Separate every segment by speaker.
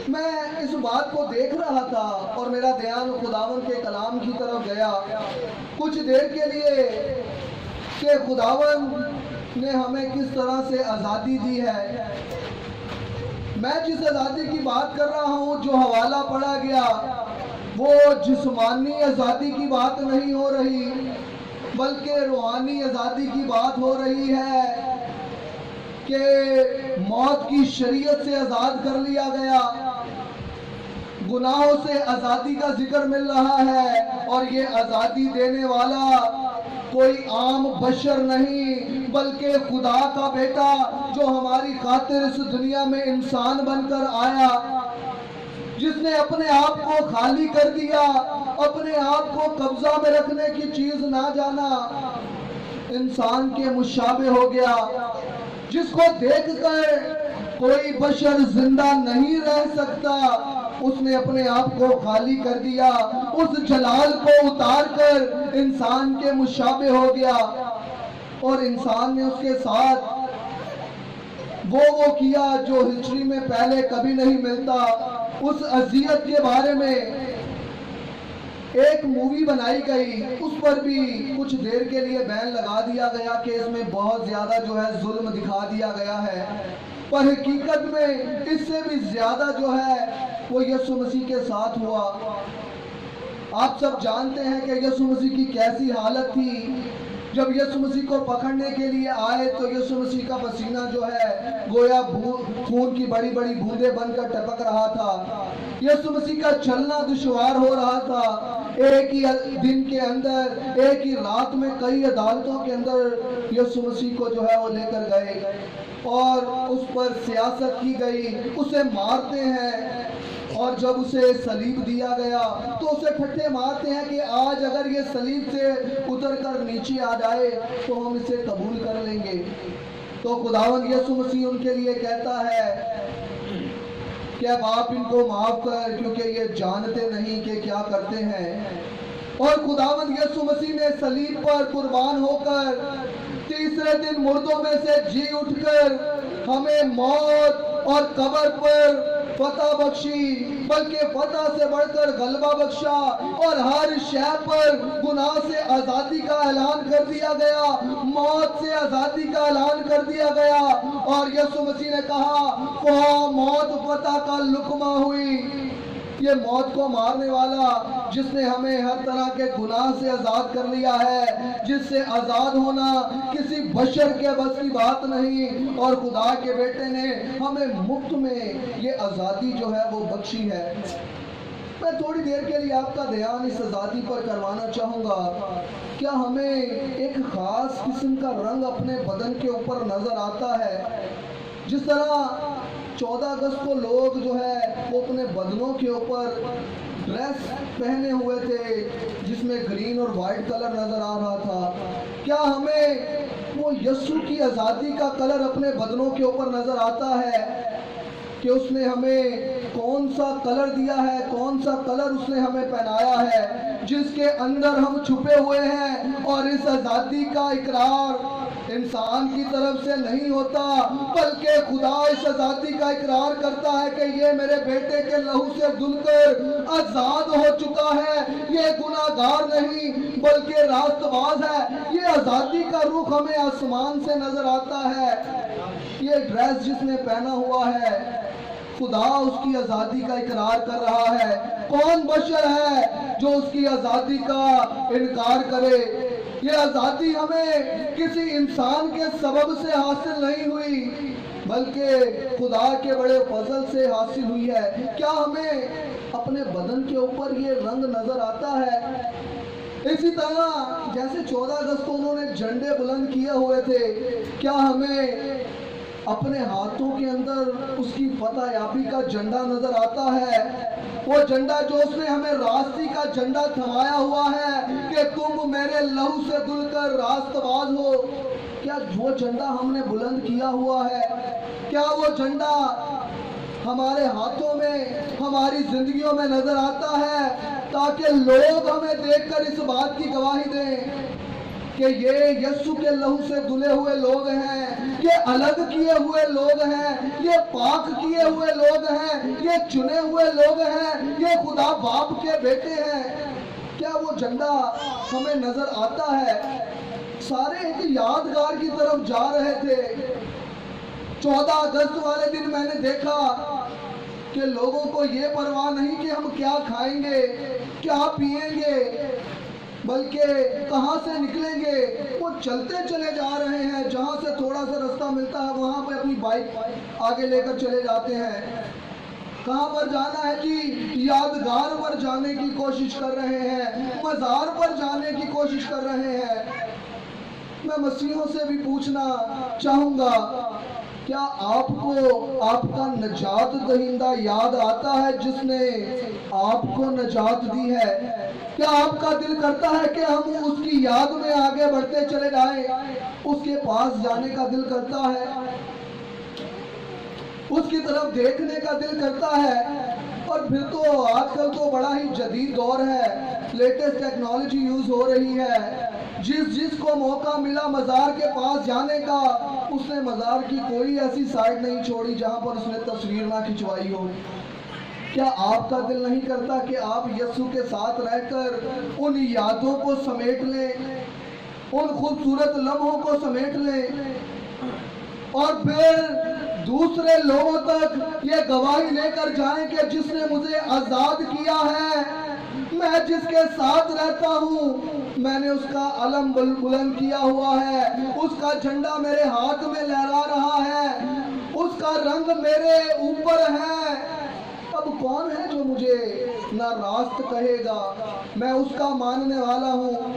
Speaker 1: میں اس بات کو دیکھ رہا تھا اور میرا دھیان خداوند کے کلام کی طرف گیا کچھ دیر کے لیے کہ خداوند نے ہمیں کس طرح سے آزادی دی ہے۔ میں جس آزادی کی بات کر رہا ہوں، جو حوالہ پڑھا گیا، وہ جسمانی آزادی کی بات نہیں ہو رہی بلکہ روحانی آزادی کی بات ہو رہی ہے کہ موت کی شریعت سے آزاد کر لیا گیا، گناہوں سے آزادی کا ذکر مل رہا ہے، اور یہ آزادی دینے والا کوئی عام بشر نہیں بلکہ خدا کا بیٹا جو ہماری خاطر اس دنیا میں انسان بن کر آیا، جس نے اپنے آپ کو خالی کر دیا، اپنے آپ کو قبضہ میں رکھنے کی چیز نہ جانا، انسان کے مشابہ ہو گیا، جس کو دیکھ کر کوئی بشر زندہ نہیں رہ سکتا، اس نے اپنے آپ کو خالی کر دیا، اس جلال کو اتار کر انسان کے مشابہ ہو گیا، اور انسان نے اس کے ساتھ وہ کیا جو ہسٹری میں پہلے کبھی نہیں ملتا۔ اس اذیت کے بارے میں ایک مووی بنائی گئی، اس پر بھی کچھ دیر کے لیے بین لگا دیا گیا کہ اس میں بہت زیادہ جو ہے ظلم دکھا دیا گیا ہے، پر حقیقت میں اس سے بھی زیادہ جو ہے وہ یسوع مسیح کے ساتھ ہوا۔ آپ سب جانتے ہیں کہ یسوع مسیح کی کیسی حالت تھی۔ جب یسوع مسیح کو پکڑنے کے لیے آئے تو یسوع مسیح کا پسینہ جو ہے گویا خون کی بڑی بڑی بوندیں بن کر ٹپک رہا تھا۔ یسوع مسیح کا چلنا دشوار ہو رہا تھا۔ ایک ہی دن کے اندر، ایک ہی رات میں کئی عدالتوں کے اندر یسوع مسیح کو جو ہے وہ لے کر گئے اور اس پر سیاست کی گئی، اسے مارتے ہیں، اور جب اسے صلیب دیا گیا تو اسے پھٹے مارتے ہیں کہ آج اگر یہ صلیب سے اتر کر نیچے آ جائے تو ہم اسے قبول کر لیں گے۔ تو خداوند یسوع مسیح ان کے لیے کہتا ہے کہ اب آپ ان کو معاف کر، کیونکہ یہ جانتے نہیں کہ کیا کرتے ہیں۔ اور خداوند یسوع مسیح نے صلیب پر قربان ہو کر تیسرے دن مردوں میں سے جی اٹھ کر ہمیں موت اور قبر پر فتح بخشی، بلکہ فتح سے بڑھ کر غلبہ بخشا، اور ہر شے پر گناہ سے آزادی کا اعلان کر دیا گیا، موت سے آزادی کا اعلان کر دیا گیا، اور یسوع مسیح نے کہا موت فتح کا لقمہ ہوئی۔ یہ موت کو مارنے والا جس نے ہمیں ہر طرح کے گناہ سے آزاد کر لیا ہے، جس سے آزاد ہونا کسی بشر کے بس کی بات نہیں، اور خدا کے بیٹے نے ہمیں مفت میں یہ آزادی جو ہے وہ بخشی ہے۔ میں تھوڑی دیر کے لیے آپ کا دھیان اس آزادی پر کروانا چاہوں گا۔ کیا ہمیں ایک خاص قسم کا رنگ اپنے بدن کے اوپر نظر آتا ہے؟ جس طرح 14 اگست کو لوگ جو ہے وہ اپنے بدنوں کے اوپر ڈریس پہنے ہوئے تھے جس میں گرین اور وائٹ کلر نظر آ رہا تھا، کیا ہمیں وہ یسوع کی آزادی کا کلر اپنے بدنوں کے اوپر نظر آتا ہے کہ اس نے ہمیں کون سا کلر دیا ہے، کون سا کلر اس نے ہمیں پہنایا ہے جس کے اندر ہم چھپے ہوئے ہیں؟ اور اس آزادی کا اقرار انسان کی طرف سے نہیں ہوتا بلکہ خدا اس آزادی کا اقرار کرتا ہے کہ یہ میرے بیٹے کے لہو سے دھل کر آزاد ہو چکا ہے، یہ گناہگار نہیں بلکہ راست باز ہے۔ یہ آزادی کا رخ ہمیں آسمان سے نظر آتا ہے۔ یہ ڈریس جس نے پہنا ہوا ہے، خدا اس کی آزادی کا اقرار کر رہا ہے۔ کون بشر ہے جو اس کی آزادی کا انکار کرے؟ یہ آزادی ہمیں کسی انسان کے سبب سے حاصل نہیں ہوئی بلکہ خدا کے بڑے فضل سے حاصل ہوئی ہے۔ کیا ہمیں اپنے بدن کے اوپر یہ رنگ نظر آتا ہے؟ اسی طرح جیسے 14 اگست کو انہوں نے جھنڈے بلند کیے ہوئے تھے، کیا ہمیں اپنے ہاتھوں کے اندر اس کی فتح یابی کا جھنڈا نظر آتا ہے؟ وہ جھنڈا جو اس نے ہمیں راستی کا جھنڈا تھمایا ہوا ہے کہ تم میرے لہو سے دھل کر راست باز ہو، کیا وہ جھنڈا ہم نے بلند کیا ہوا ہے؟ کیا وہ جھنڈا ہمارے ہاتھوں میں، ہماری زندگیوں میں نظر آتا ہے تاکہ لوگ ہمیں دیکھ کر اس بات کی گواہی دیں کہ یہ یسوع کے لہو سے دھلے ہوئے لوگ ہیں، یہ الگ کیے ہوئے لوگ ہیں، یہ پاک کیے ہوئے لوگ ہیں، یہ چنے ہوئے لوگ ہیں، یہ خدا باپ کے بیٹے ہیں۔ کیا وہ جھنڈا ہمیں نظر آتا ہے؟ سارے ایک یادگار کی طرف جا رہے تھے۔ 14 اگست والے دن میں نے دیکھا کہ لوگوں کو یہ پرواہ نہیں کہ ہم کیا کھائیں گے، کیا پئیں گے، بلکہ کہاں سے نکلیں گے۔ وہ چلتے چلے جا رہے ہیں، جہاں سے تھوڑا سا رستہ ملتا ہے وہاں پہ اپنی بائک آگے لے کر چلے جاتے ہیں۔ کہاں پر جانا ہے جی؟ یادگار پر جانے کی کوشش کر رہے ہیں، مزار پر جانے کی کوشش کر رہے ہیں۔ میں مسیحوں سے بھی پوچھنا چاہوں گا، کیا آپ کو آپ کا نجات دہندہ یاد آتا ہے جس نے آپ کو نجات دی ہے؟ کیا آپ کا دل کرتا ہے کہ ہم اس کی یاد میں آگے بڑھتے چلے جائیں؟ اس کے پاس جانے کا دل کرتا ہے، اس کی طرف دیکھنے کا دل کرتا ہے۔ اور پھر تو آج کل تو بڑا ہی جدید دور ہے، لیٹسٹ ٹیکنالوجی یوز ہو رہی ہے۔ جس کو موقع ملا مزار کے پاس جانے کا، اس نے مزار کی کوئی ایسی سائٹ نہیں چھوڑی جہاں پر اس نے تصویر نہ کھنچوائی ہو۔ کیا آپ کا دل نہیں کرتا کہ آپ یسوع کے ساتھ رہ کر ان یادوں کو سمیٹ لیں، ان خوبصورت لمحوں کو سمیٹ لیں، اور پھر دوسرے لوگوں تک یہ گواہی لے کر جائیں کہ جس نے مجھے آزاد کیا ہے، میں جس کے ساتھ رہتا ہوں، میں نے اس کا علم بلند کیا ہوا ہے، اس کا جھنڈا میرے ہاتھ میں لہرا رہا ہے، اس کا رنگ میرے اوپر ہے۔ اب کون ہے جو مجھے ناراست کہے گا؟ میں اس کا ماننے والا ہوں۔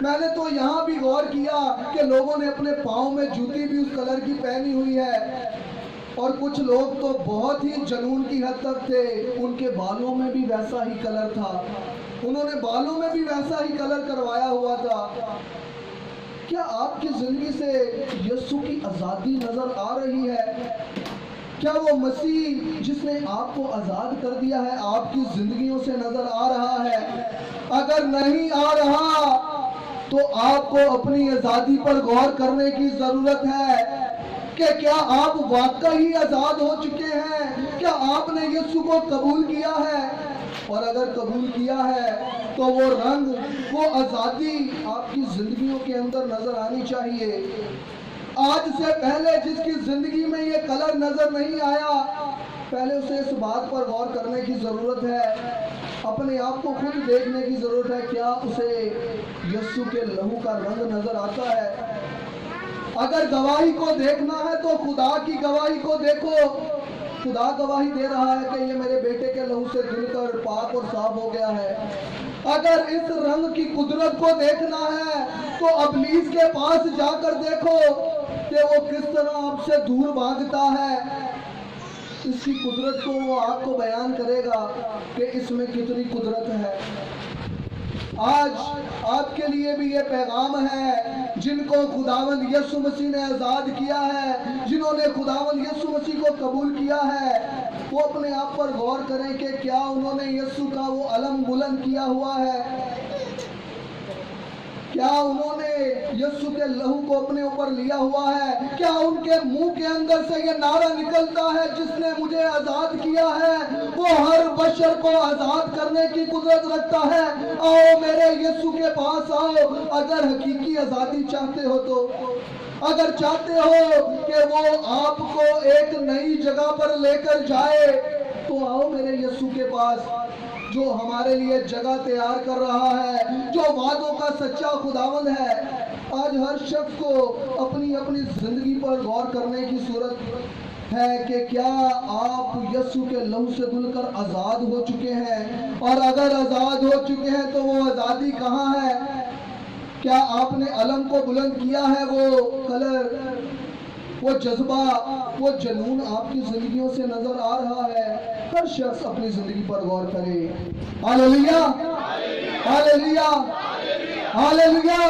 Speaker 1: میں نے تو یہاں بھی غور کیا کہ لوگوں نے اپنے پاؤں میں جوتی بھی اس کلر کی پہنی ہوئی ہے، اور کچھ لوگ تو بہت ہی جنون کی حد تک تھے، ان کے بالوں میں بھی ویسا ہی کلر تھا، انہوں نے بالوں میں بھی ویسا ہی کلر کروایا ہوا تھا۔ کیا آپ کی زندگی سے یسوع کی آزادی نظر آ رہی ہے؟ کیا وہ مسیح جس نے آپ کو آزاد کر دیا ہے آپ کی زندگیوں سے نظر آ رہا ہے؟ اگر نہیں آ رہا تو آپ کو اپنی آزادی پر غور کرنے کی ضرورت ہے کہ کیا آپ واقعی آزاد ہو چکے ہیں؟ کیا آپ نے یسوع کو قبول کیا ہے؟ اور اگر قبول کیا ہے تو وہ رنگ، وہ آزادی آپ کی زندگیوں کے اندر نظر آنی چاہیے۔ آج سے پہلے جس کی زندگی میں یہ کلر نظر نہیں آیا، پہلے اسے اس بات پر غور کرنے کی ضرورت ہے، اپنے آپ کو خود دیکھنے کی ضرورت ہے، کیا اسے یسوع کے لہو کا رنگ نظر آتا ہے؟ اگر گواہی کو دیکھنا ہے تو خدا کی گواہی کو دیکھو۔ خدا گواہی دے رہا ہے کہ یہ میرے بیٹے کے لہو سے دل کر پاک اور صاف ہو گیا ہے۔ اگر اس رنگ کی قدرت کو دیکھنا ہے تو ابلیس کے پاس جا کر دیکھو کہ وہ کس طرح آپ سے دور بھاگتا ہے۔ اس کی قدرت کو وہ آپ کو بیان کرے گا کہ اس میں کتنی قدرت ہے۔ آج آپ کے لیے بھی یہ پیغام ہے، جن کو خداوند یسوع مسیح نے آزاد کیا ہے، جنہوں نے خداوند یسوع مسیح کو قبول کیا ہے، وہ اپنے آپ پر غور کریں کہ کیا انہوں نے یسوع کا وہ علم بلند کیا ہوا ہے؟ کیا انہوں نے یسوع کے لہو کو اپنے اوپر لیا ہوا ہے؟ کیا ان کے منہ کے اندر سے یہ نعرہ نکلتا ہے، جس نے مجھے آزاد کیا ہے وہ ہر بشر کو آزاد کرنے کی قدرت رکھتا ہے؟ آؤ میرے یسوع کے پاس آؤ، اگر حقیقی آزادی چاہتے ہو تو، اگر چاہتے ہو کہ وہ آپ کو ایک نئی جگہ پر لے کر جائے تو آؤ میرے یسوع کے پاس، جو ہمارے لیے جگہ تیار کر رہا ہے، جو وعدوں کا سچا خداوند ہے۔ آج ہر شخص کو اپنی اپنی زندگی پر غور کرنے کی صورت ہے کہ کیا آپ یسوع کے لہو سے دھل کر آزاد ہو چکے ہیں، اور اگر آزاد ہو چکے ہیں تو وہ آزادی کہاں ہے؟ کیا آپ نے علم کو بلند کیا ہے؟ وہ کلر، وہ جذبہ، وہ جنون آپ کی زندگیوں سے نظر آ رہا ہے؟ ہر شخص اپنی زندگی پر غور کرے۔ ہاللیلویا، ہاللیلویا، ہاللیلویا۔